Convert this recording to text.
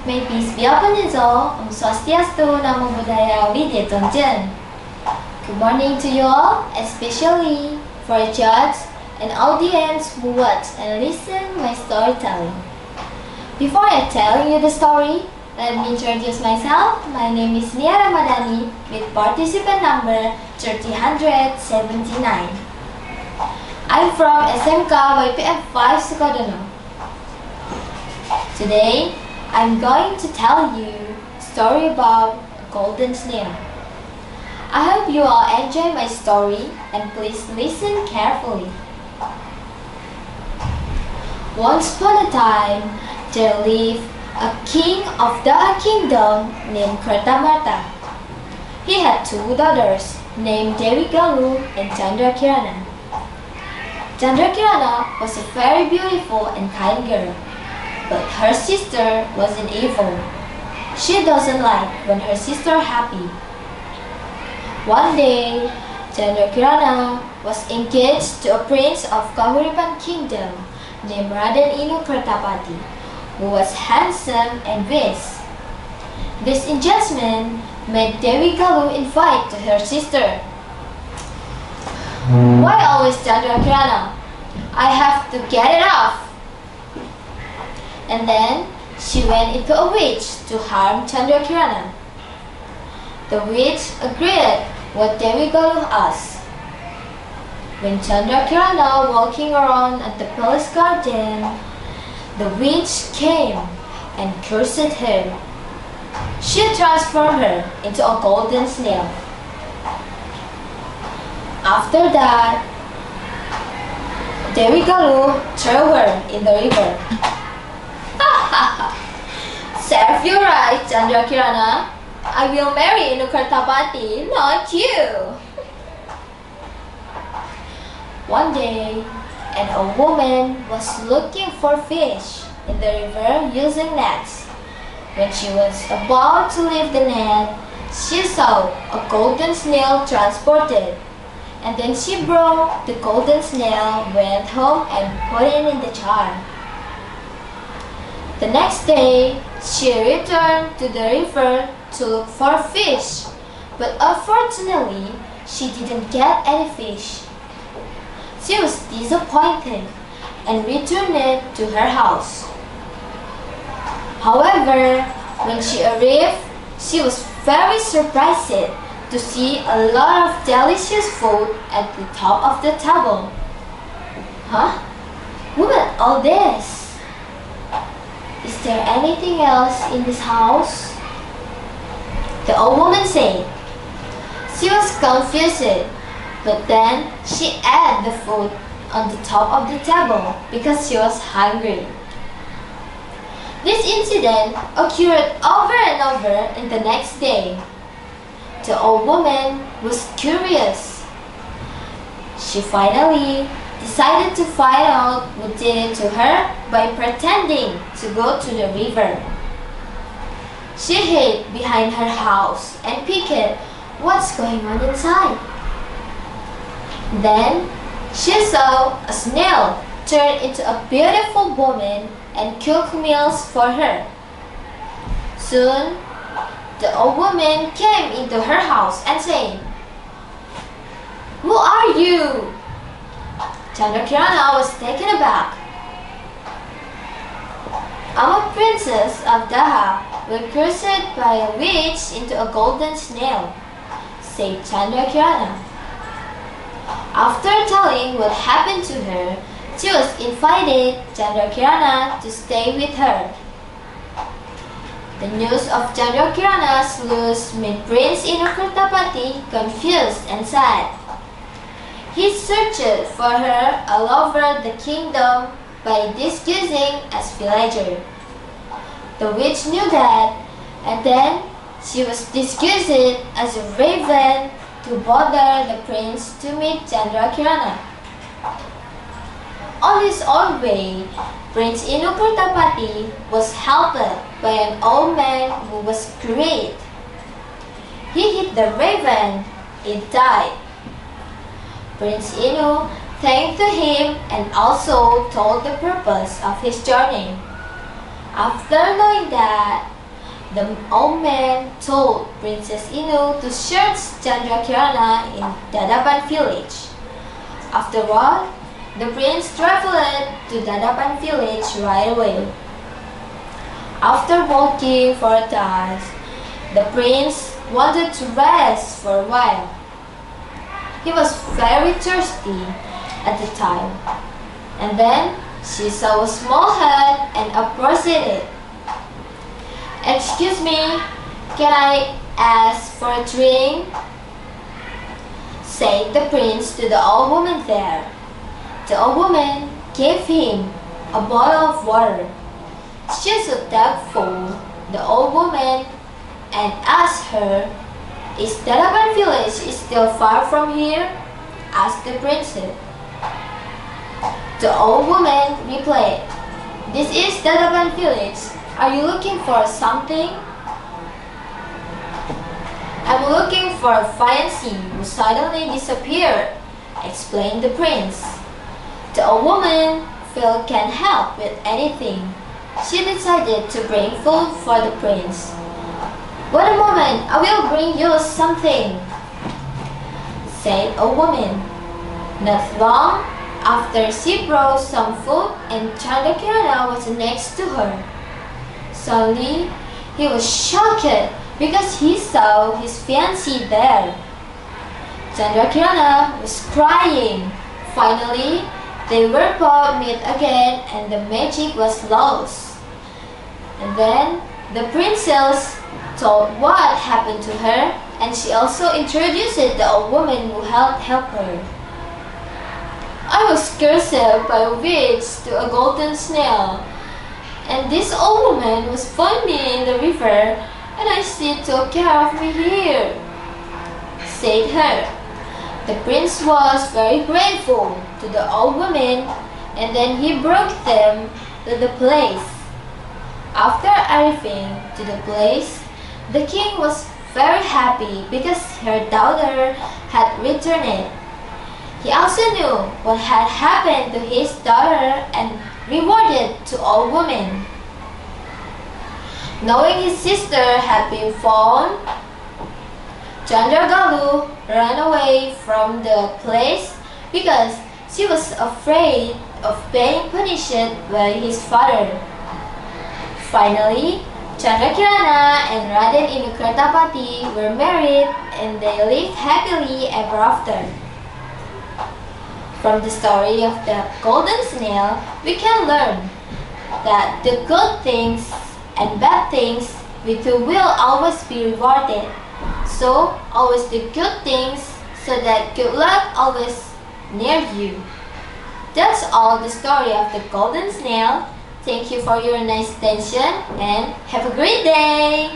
May peace be upon us all. Om Swastiastu, Namo Buddhaya, Vidya Tongjin. Good morning to you all, especially for a judge and audience who watch and listen my storytelling. Before I tell you the story, let me introduce myself. My name is NIAR RAMADHANI with participant number 3079. I'm from Smk Ypm 5 Sukodono. Today, I'm going to tell you a story about a golden snail. I hope you all enjoy my story and please listen carefully. Once upon a time, there lived a king of the kingdom named Kartamarta. He had two daughters named Dewi Galuh and Chandrakirana. Chandrakirana was a very beautiful and kind girl, but her sister was an evil. She doesn't like when her sister happy. One day, Chandrakirana was engaged to a prince of Kahuripan kingdom named Raden Inu Kertapati, who was handsome and wise. This engagement made Dewi Galuh invite to her sister. Why always Chandrakirana? I have to get it off. And then she went into a witch to harm Chandrakirana. The witch agreed what Dewi Galuh asked. When Chandrakirana walking around at the palace garden, the witch came and cursed her. She transformed her into a golden snail. After that, Dewi Galuh threw her in the river. Serve you right, Chandrakirana. I will marry Inu Kertapati, not you. One day, an old woman was looking for fish in the river using nets. When she was about to leave the net, she saw a golden snail transported. And then she brought the golden snail, went home and put it in the jar. The next day, she returned to the river to look for fish, but unfortunately, she didn't get any fish. She was disappointed and returned to her house. However, when she arrived, she was very surprised to see a lot of delicious food at the top of the table. Huh? Look at all this! Is there anything else in this house? The old woman said. She was confused, but then she ate the food on the top of the table because she was hungry. This incident occurred over and over in the next day. The old woman was curious. She finally decided to find out what did it to her by pretending to go to the river. She hid behind her house and peeked what's going on inside. Then she saw a snail turn into a beautiful woman and cook meals for her. Soon, the old woman came into her house and said, "Who are you?" Chandrakirana was taken aback. "I'm a princess of Daha, cursed by a witch into a golden snail," said Chandrakirana. After telling what happened to her, she was invited Chandrakirana to stay with her. The news of Chandrakirana's loss made Prince Inu Kertapati confused and sad. He searched for her all over the kingdom by disguising as villager. The witch knew that, and then she was disguised as a raven to bother the prince to meet Chandrakirana. On his own way, Prince Inu Kertapati was helped by an old man who was great. He hit the raven, it died. Prince Inu thanked him and also told the purpose of his journey. After knowing that, the old man told Princess Inu to search Chandrakirana in Dadapan village. Afterward, the prince traveled to Dadapan village right away. After walking for a time, the prince wanted to rest for a while. He was very thirsty at the time, and then she saw a small hut and approached it. "Excuse me, can I ask for a drink?" said the prince to the old woman there. The old woman gave him a bottle of water. She stood thankful the old woman and asked her, "Is Dadapan village still far from here?" asked the princess. The old woman replied, "This is Dadapan village. Are you looking for something?" "I'm looking for a fiancé who suddenly disappeared," explained the prince. The old woman felt can't help with anything. She decided to bring food for the prince. "Wait a moment, I will bring you something," said a woman. Not long after, she brought some food and Chandrakirana was next to her. Suddenly, he was shocked because he saw his fiancée there. Chandrakirana was crying. Finally, they were both met again and the magic was lost. And then the princess told what happened to her, and she also introduced the old woman who helped her. "I was cursed by a witch to a golden snail, and this old woman was found me in the river, and she took care of me here," said her. The prince was very grateful to the old woman, and then he brought them to the place. After arriving to the place, the king was very happy because her daughter had returned. He also knew what had happened to his daughter and rewarded the old woman. Knowing his sister had been found, Chandragalu ran away from the place because she was afraid of being punished by his father. Finally, Chandrakirana and Raden Inukertapati were married and they lived happily ever after. From the story of the golden snail, we can learn that the good things and bad things we do will always be rewarded. So, always do good things so that good luck always near you. That's all the story of the golden snail. Thank you for your nice attention and have a great day!